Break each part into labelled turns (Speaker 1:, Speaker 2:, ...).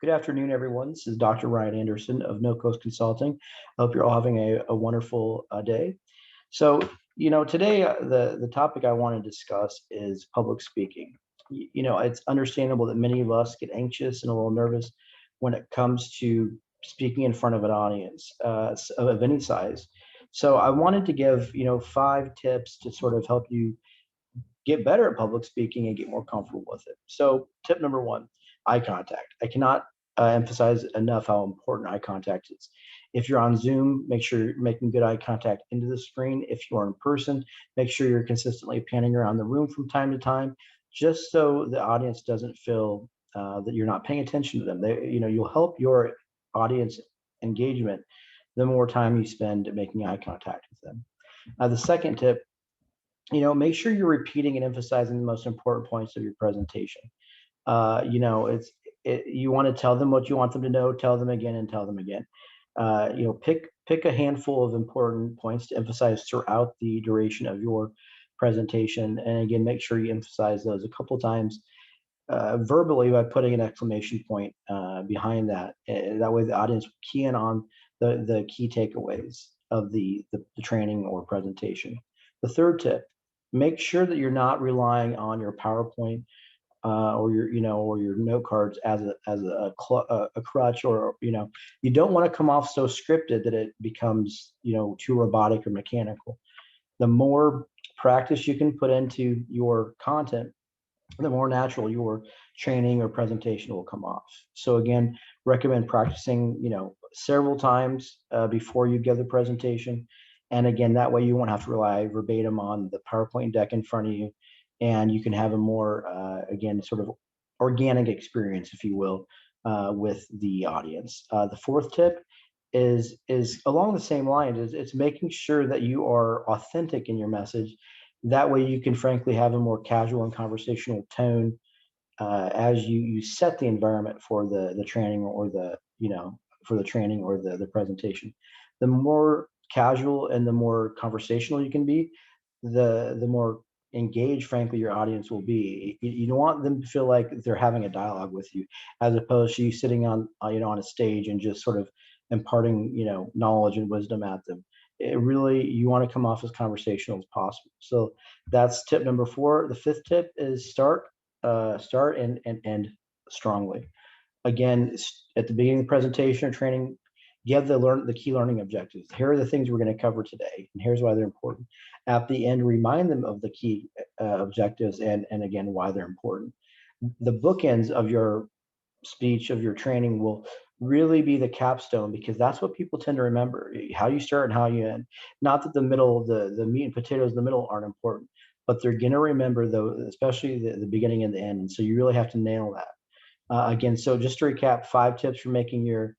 Speaker 1: Good afternoon, everyone. This is Dr. Ryan Anderson of No Coast Consulting. I hope you're all having a wonderful day. So, today the topic I want to discuss is public speaking. It's understandable that many of us get anxious and a little nervous when it comes to speaking in front of an audience of any size. So, I wanted to give 5 tips to sort of help you get better at public speaking and get more comfortable with it. So, tip number one, eye contact. I cannot emphasize enough how important eye contact is. If you're on Zoom, make sure you're making good eye contact into the screen. If you're in person, make sure you're consistently panning around the room from time to time, just so the audience doesn't feel that you're not paying attention to them. You'll help your audience engagement the more time you spend making eye contact with them. The second tip, make sure you're repeating and emphasizing the most important points of your presentation. You want to tell them what you want them to know, tell them again and tell them again. Pick a handful of important points to emphasize throughout the duration of your presentation, and again, make sure you emphasize those a couple times verbally by putting an exclamation point behind that. That way, the audience will key in on the key takeaways of the training or presentation. The third tip: make sure that you're not relying on your PowerPoint or your note cards as a crutch, or you don't want to come off so scripted that it becomes too robotic or mechanical. The more practice you can put into your content, the more natural your training or presentation will come off. So again, recommend practicing several times before you give the presentation. And again, that way you won't have to rely verbatim on the PowerPoint deck in front of you, and you can have a more again, sort of organic experience, if you will, with the audience. The fourth tip is along the same line. It's making sure that you are authentic in your message. That way you can frankly have a more casual and conversational tone as you set the environment for the training or the presentation. The more casual and the more conversational you can be, the more engaged, frankly, your audience will be. You don't want them to feel like they're having a dialogue with you, as opposed to you sitting on a stage and just sort of imparting knowledge and wisdom at them. You want to come off as conversational as possible. So that's tip number 4. The fifth tip is start and end strongly. Again, at the beginning of the presentation or training, give the key learning objectives. Here are the things we're going to cover today, and here's why they're important. At the end, remind them of the key objectives and again why they're important. The bookends of your speech, of your training, will really be the capstone, because that's what people tend to remember: how you start and how you end. Not that the middle, the meat and potatoes in the middle aren't important, but they're going to remember, though, especially the beginning and the end. And so you really have to nail that. Again, so just to recap, 5 tips for making your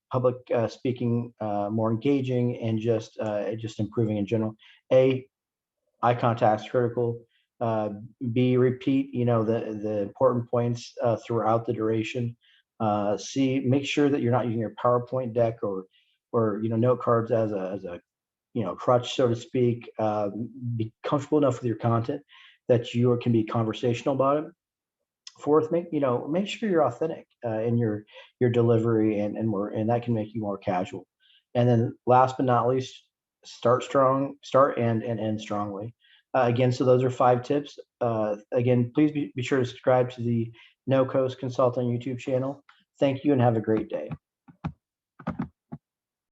Speaker 1: public speaking more engaging and just improving in general. A, eye contact is critical. Uh, B, repeat the important points throughout the duration. C, make sure that you're not using your PowerPoint deck or note cards as a crutch, so to speak. Be comfortable enough with your content that you can be conversational about it. Fourth, make sure you're authentic in your delivery, and that can make you more casual. And then last but not least, start and end strongly. Again, so those are 5 tips. Again, please be sure to subscribe to the No Coast Consulting YouTube channel. Thank you and have a great day.